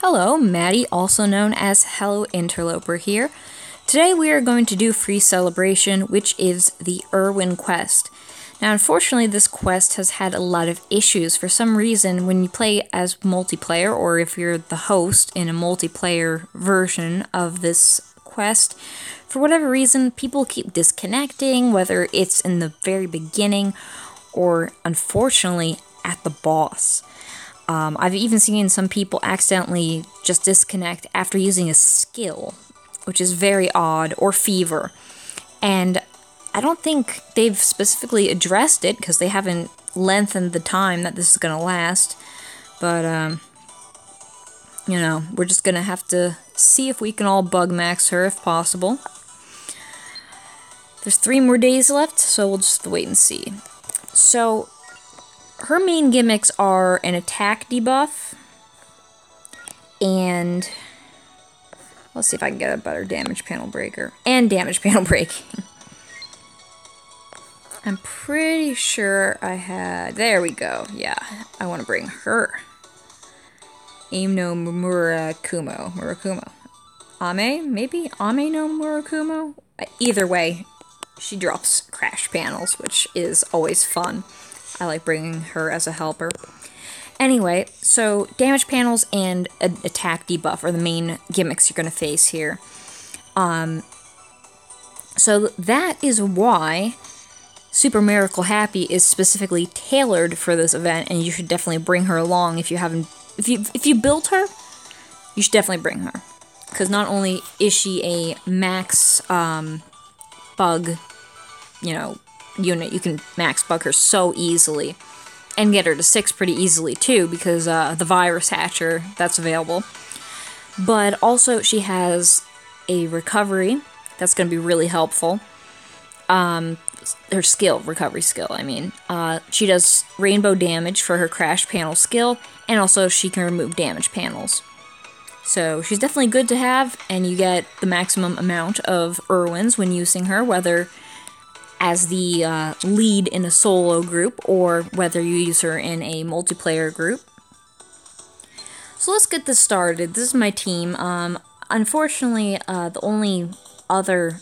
Hello, Maddie, also known as Hello Interloper here. Today we are going to do Free Celebration, which is the Erwin quest. Now, unfortunately, this quest has had a lot of issues. For some reason, when you play as multiplayer, or if you're the host in a multiplayer version of this quest, for whatever reason, people keep disconnecting, whether it's in the very beginning or, unfortunately, at the boss. I've even seen some people accidentally just disconnect after using a skill, which is very odd, or fever. And I don't think they've specifically addressed it, because they haven't lengthened the time that this is going to last. But, we're just going to have to see if we can all bug max her if possible. There's 3 more days left, so we'll just wait and see. So, her main gimmicks are an attack debuff, and let's see if I can get a better damage panel breaker, and damage panel breaking. I'm pretty sure I had, there we go, yeah, I want to bring her. Aim no Murakumo. Ame, maybe? Ame no Murakumo? Either way, she drops crash panels, which is always fun. I like bringing her as a helper. Anyway, so damage panels and attack debuff are the main gimmicks you're going to face here. So that is why Super Miracle Happy is specifically tailored for this event, and you should definitely bring her along if you haven't. If you built her, you should definitely bring her, because not only is she a max bug, unit, you can max bug her so easily, and get her to 6 pretty easily too, because the virus hatcher that's available. But also she has a recovery that's going to be really helpful. Her recovery skill, I mean. She does rainbow damage for her crash panel skill, and also she can remove damage panels. So she's definitely good to have, and you get the maximum amount of Erwins when using her, whether as the lead in a solo group, or whether you use her in a multiplayer group. So let's get this started. This is my team. Unfortunately, the only other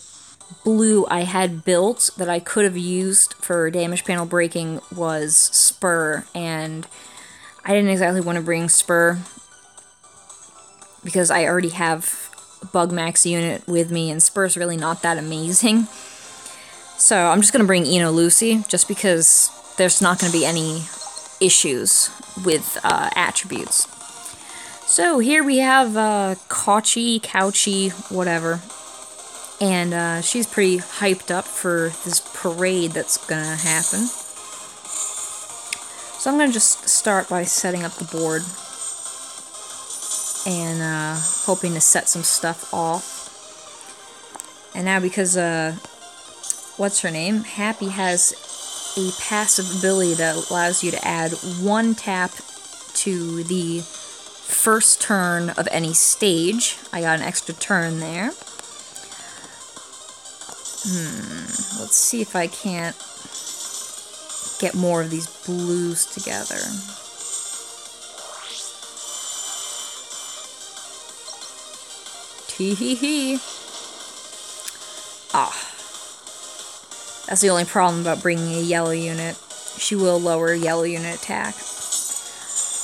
blue I had built that I could have used for damage panel breaking was Spur, and I didn't exactly want to bring Spur because I already have a Bug Max unit with me, and Spur's really not that amazing. So I'm just going to bring Eno Lucy, just because there's not going to be any issues with attributes. So here we have Couchy, whatever. And she's pretty hyped up for this parade that's going to happen. So I'm going to just start by setting up the board, and hoping to set some stuff off. And now because what's her name? Happy has a passive ability that allows you to add 1 tap to the first turn of any stage. I got an extra turn there. Let's see if I can't get more of these blues together. Tee-hee-hee. That's the only problem about bringing a yellow unit. She will lower yellow unit attack.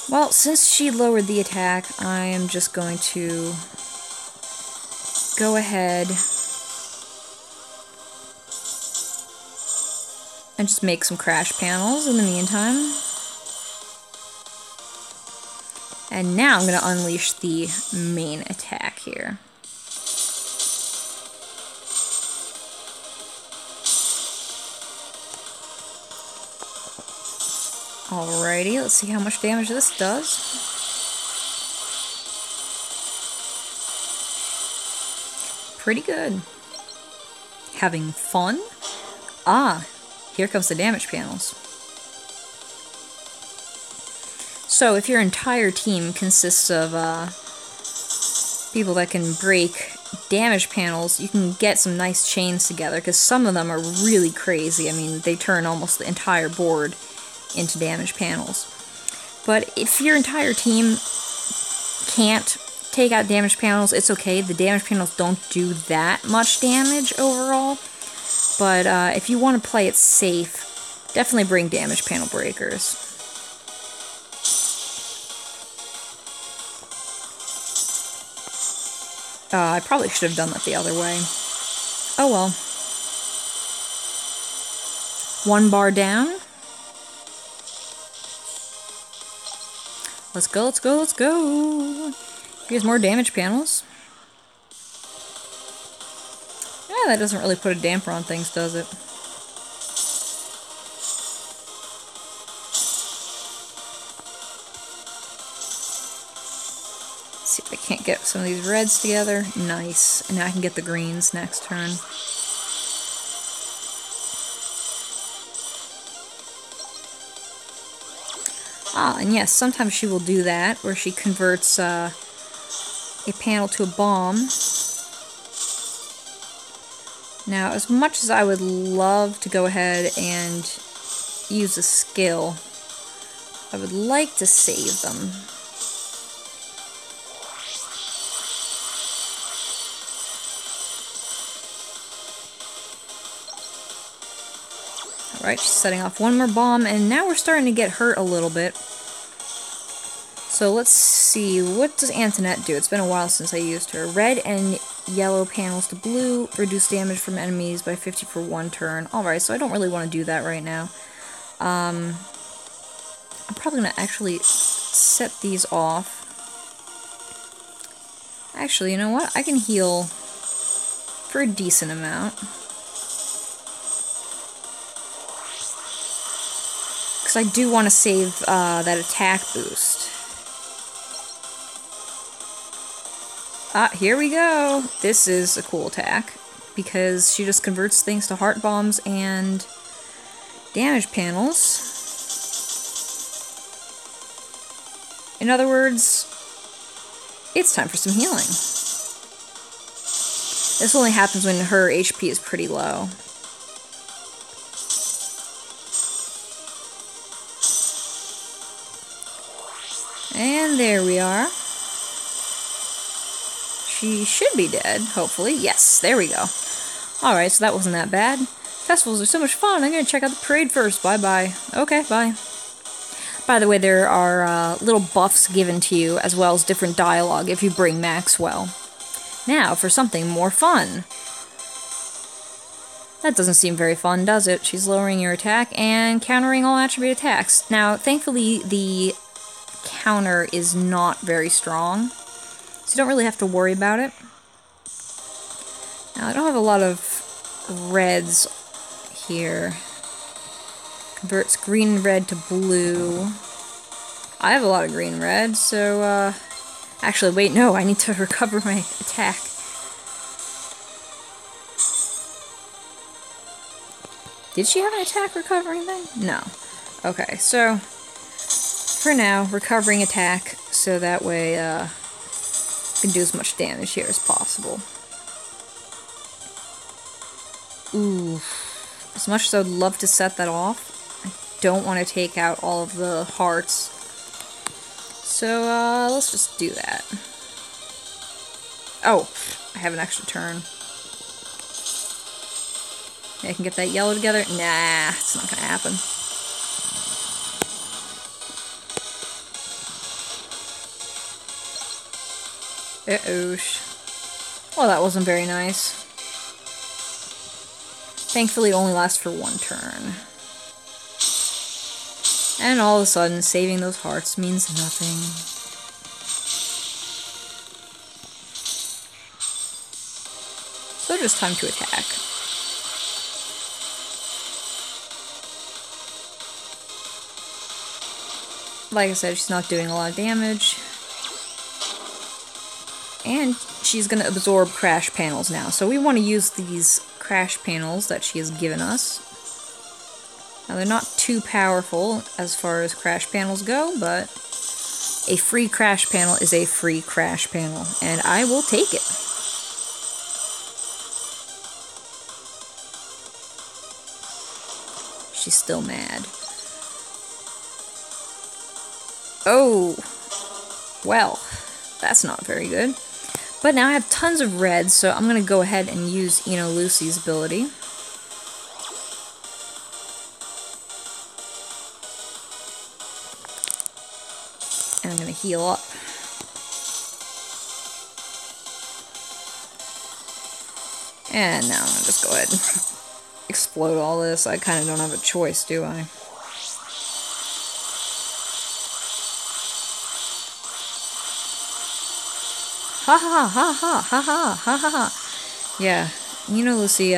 Well, since she lowered the attack, I am just going to go ahead and just make some crash panels in the meantime. And now I'm going to unleash the main attack here. Alrighty, let's see how much damage this does. Pretty good. Having fun? Here comes the damage panels. So if your entire team consists of people that can break damage panels, you can get some nice chains together, because some of them are really crazy. I mean, they turn almost the entire board into damage panels. But if your entire team can't take out damage panels, it's okay. The damage panels don't do that much damage overall. But if you want to play it safe, definitely bring damage panel breakers. I probably should have done that the other way. Oh well. 1 bar down. Let's go, let's go, let's go! Here's more damage panels. Yeah, that doesn't really put a damper on things, does it? Let's see if I can't get some of these reds together. Nice. And now I can get the greens next turn. Ah, and yes, sometimes she will do that, where she converts a panel to a bomb. Now, as much as I would love to go ahead and use a skill, I would like to save them. Alright, she's setting off 1 more bomb, and now we're starting to get hurt a little bit. So let's see, what does Antoinette do? It's been a while since I used her. Red and yellow panels to blue, reduce damage from enemies by 50 for 1 turn. Alright, so I don't really want to do that right now. I'm probably going to actually set these off. Actually, you know what? I can heal for a decent amount. Because I do want to save that attack boost. Ah, here we go! This is a cool attack, because she just converts things to heart bombs and damage panels. In other words, it's time for some healing. This only happens when her HP is pretty low. And there we are. She should be dead, hopefully. Yes, there we go. Alright, so that wasn't that bad. Festivals are so much fun. I'm gonna check out the parade first. Bye-bye. Okay, bye. By the way, there are little buffs given to you, as well as different dialogue if you bring Maxwell. Now, for something more fun. That doesn't seem very fun, does it? She's lowering your attack and countering all attribute attacks. Now, thankfully, the counter is not very strong, so you don't really have to worry about it. Now, I don't have a lot of reds here. Converts green and red to blue. I have a lot of green and red, so, actually, wait, no, I need to recover my attack. Did she have an attack recovering thing? No. Okay, so, for now, recovering attack, so that way, I can do as much damage here as possible. Ooh. As much as I would love to set that off, I don't want to take out all of the hearts. So, let's just do that. Oh, I have an extra turn. Maybe I can get that yellow together. Nah, it's not gonna happen. Uh-oh. Well, that wasn't very nice. Thankfully, it only lasts for 1 turn. And all of a sudden, saving those hearts means nothing. So just time to attack. Like I said, she's not doing a lot of damage. And she's going to absorb crash panels now. So we want to use these crash panels that she has given us. Now, they're not too powerful as far as crash panels go, but a free crash panel is a free crash panel, and I will take it. She's still mad. Oh, well, That's not very good. But now I have tons of red, so I'm going to go ahead and use Lucy's ability. And I'm going to heal up. And now I'm going to just go ahead and explode all this. I kind of don't have a choice, do I? Ha ha ha ha ha ha ha ha ha. Yeah, Lucy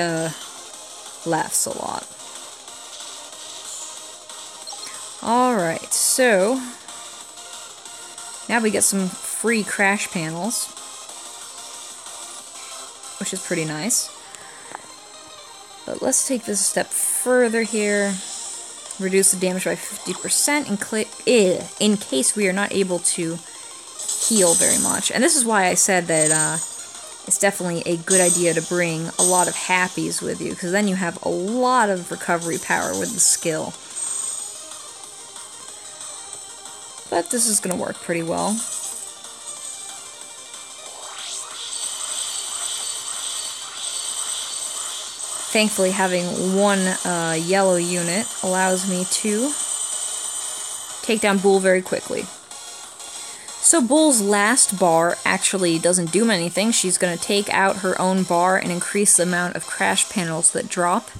laughs a lot. Alright, so now we get some free crash panels, which is pretty nice. But let's take this a step further here. Reduce the damage by 50% in case we are not able to heal very much. And this is why I said that it's definitely a good idea to bring a lot of happies with you, because then you have a lot of recovery power with the skill. But this is going to work pretty well. Thankfully, having one yellow unit allows me to take down Bull very quickly. So Bull's last bar actually doesn't do anything. She's going to take out her own bar and increase the amount of crash panels that drop.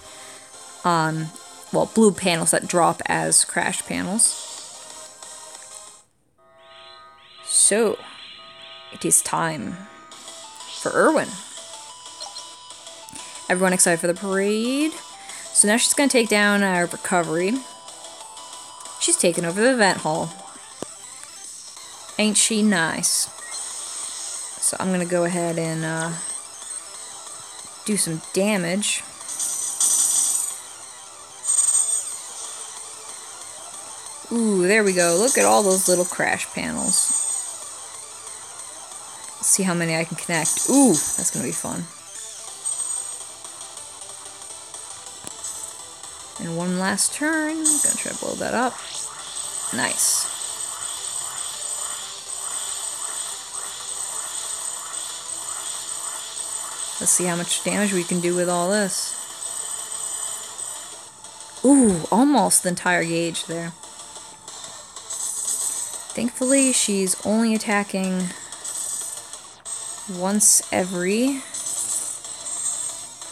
Well, blue panels that drop as crash panels. So, it is time for Erwin. Everyone excited for the parade? So now she's going to take down our recovery. She's taking over the event hall. Ain't she nice? So I'm going to go ahead and do some damage. Ooh, there we go. Look at all those little crash panels. Let's see how many I can connect. Ooh, that's going to be fun. And one last turn. I'm going to try to blow that up. Nice. Let's see how much damage we can do with all this. Ooh, almost the entire gauge there. Thankfully, she's only attacking once every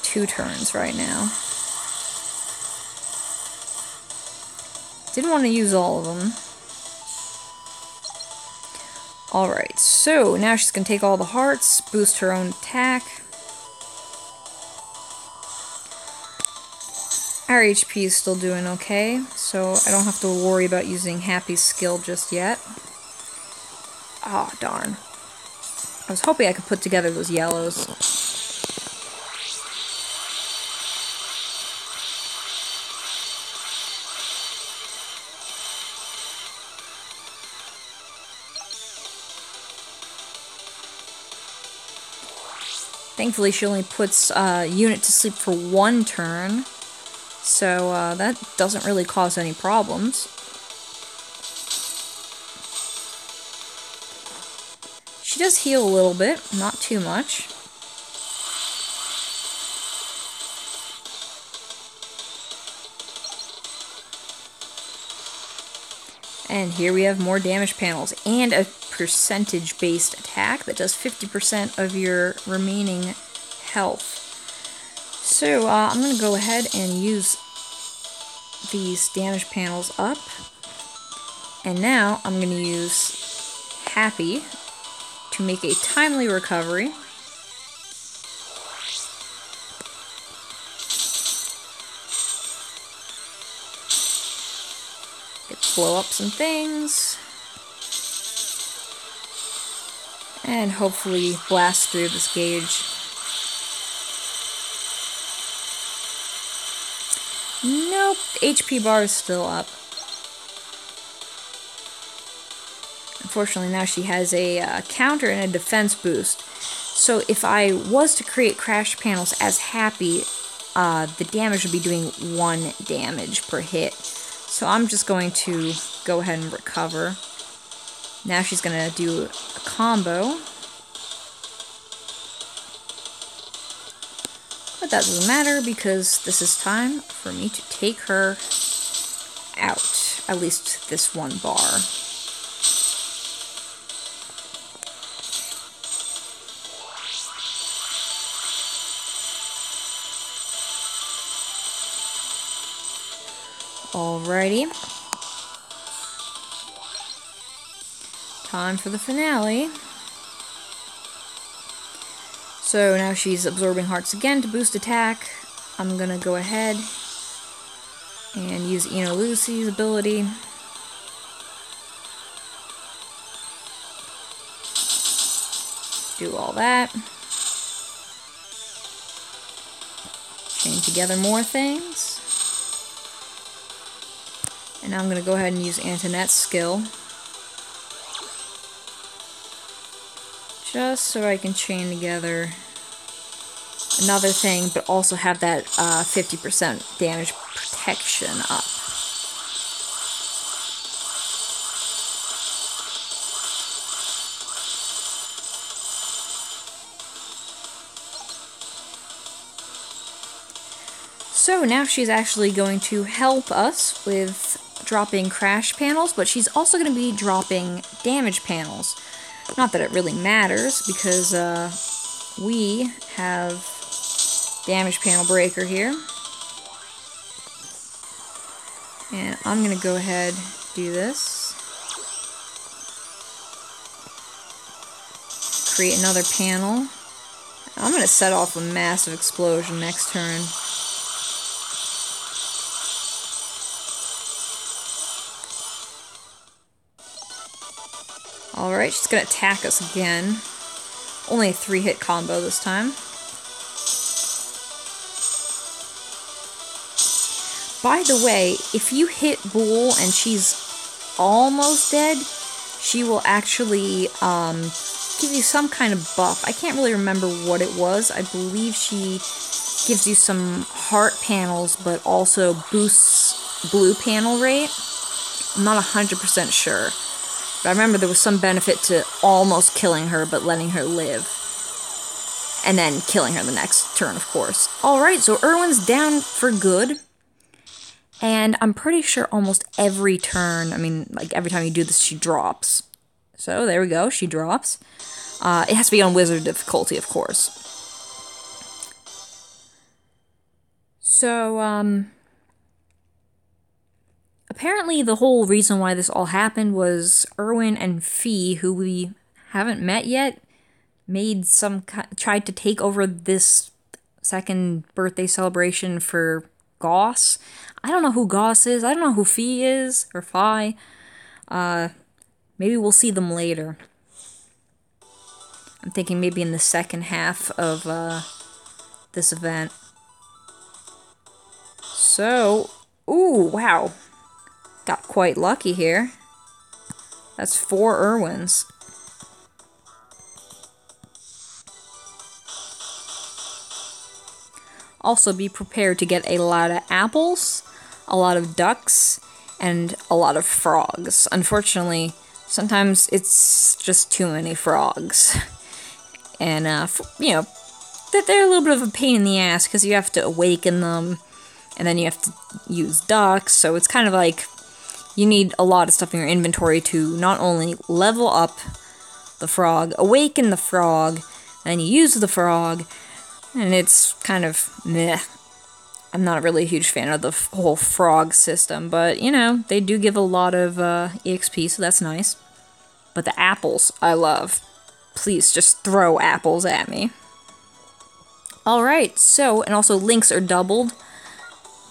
2 turns right now. Didn't want to use all of them. Alright, so now she's going to take all the hearts, boost her own attack. Our HP is still doing okay, so I don't have to worry about using Happy's skill just yet. Ah, oh, darn. I was hoping I could put together those yellows. Thankfully, she only puts a unit to sleep for 1 turn. So, that doesn't really cause any problems. She does heal a little bit, not too much. And here we have more damage panels, and a percentage-based attack that does 50% of your remaining health. So, I'm going to go ahead and use these damage panels up. And now, I'm going to use Happy to make a timely recovery. Let's blow up some things. And hopefully blast through this gauge. Nope, the HP bar is still up. Unfortunately, now she has a counter and a defense boost. So if I was to create crash panels as Happy, the damage would be doing 1 damage per hit. So I'm just going to go ahead and recover Now she's gonna do a combo. But that doesn't matter because this is time for me to take her out. At least this one bar. Alrighty. Time for the finale. So now she's absorbing hearts again to boost attack. I'm gonna go ahead and use Eno Lucy's ability. Do all that. Chain together more things. And now I'm gonna go ahead and use Antoinette's skill. Just so I can chain together another thing, but also have that 50% damage protection up. So now she's actually going to help us with dropping crash panels, but she's also going to be dropping damage panels. Not that it really matters, because we have damage panel breaker here. And I'm going to go ahead and do this. Create another panel. I'm going to set off a massive explosion next turn. Alright, she's going to attack us again. Only a 3-hit combo this time. By the way, if you hit Bull and she's almost dead, she will actually give you some kind of buff. I can't really remember what it was. I believe she gives you some heart panels, but also boosts blue panel rate. I'm not 100% sure. But I remember there was some benefit to almost killing her, but letting her live. And then killing her the next turn, of course. Alright, so Erwin's down for good. And I'm pretty sure almost every turn, I mean, like every time you do this, she drops. So, there we go, she drops. It has to be on Wizard difficulty, of course. So, apparently the whole reason why this all happened was Erwin and Fee, who we haven't met yet, tried to take over this second birthday celebration for Goss. I don't know who Goss is. I don't know who Fee is, or Phi. Maybe we'll see them later. I'm thinking maybe in the second half of this event. So, ooh, wow. Got quite lucky here. That's 4 Erwins. Also be prepared to get a lot of apples, a lot of ducks, and a lot of frogs. Unfortunately, sometimes it's just too many frogs. And, you know, they're a little bit of a pain in the ass because you have to awaken them, and then you have to use ducks, so it's kind of like you need a lot of stuff in your inventory to not only level up the frog, awaken the frog, then you use the frog, and it's kind of meh. I'm not really a huge fan of the whole frog system, but, you know, they do give a lot of EXP, so that's nice. But the apples, I love. Please, just throw apples at me. Alright, so, and also links are doubled.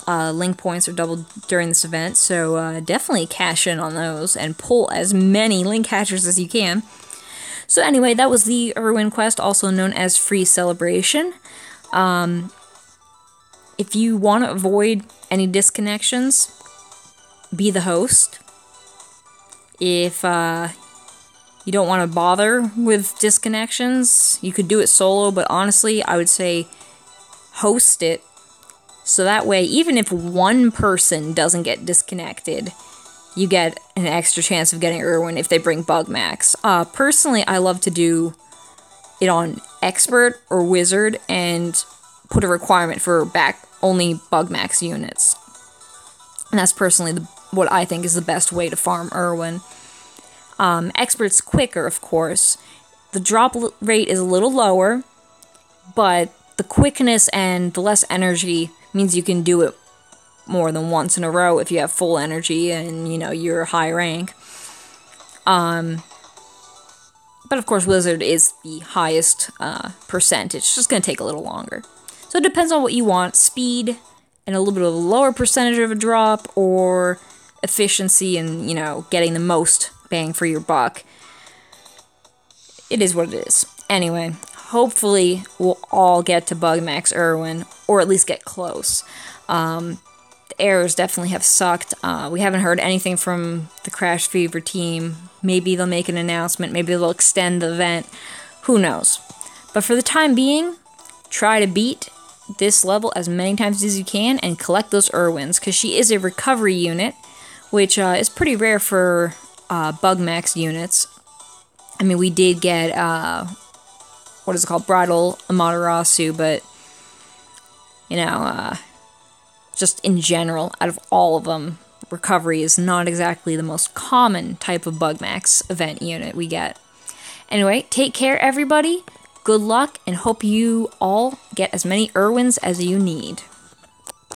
Link points are doubled during this event, so definitely cash in on those and pull as many link catchers as you can. So anyway, that was the Erwin quest, also known as Free Celebration. If you want to avoid any disconnections, be the host. If you don't want to bother with disconnections, you could do it solo, but honestly, I would say host it. So that way, even if one person doesn't get disconnected, you get an extra chance of getting Erwin if they bring Bug Max. Personally, I love to do it on Expert or Wizard and put a requirement for only Bug Max units. And that's personally what I think is the best way to farm Erwin. Expert's quicker, of course. The drop rate is a little lower, but the quickness and the less energy means you can do it more than once in a row if you have full energy and, you know, you're high rank. But of course, Wizard is the highest percentage. It's just going to take a little longer. So it depends on what you want. Speed and a little bit of a lower percentage of a drop, or efficiency and, you know, getting the most bang for your buck. It is what it is. Anyway, hopefully we'll all get to Bug Max Erwin, or at least get close. The errors definitely have sucked. We haven't heard anything from the Crash Fever team. Maybe they'll make an announcement. Maybe they'll extend the event. Who knows? But for the time being, try to beat this level as many times as you can and collect those Erwins, because she is a recovery unit, which is pretty rare for Bug Max units. I mean, we did get, what is it called? Bridal Amaterasu, but, you know, just in general, out of all of them, recovery is not exactly the most common type of Bug Max event unit we get. Anyway, take care, everybody. Good luck, and hope you all get as many Erwins as you need.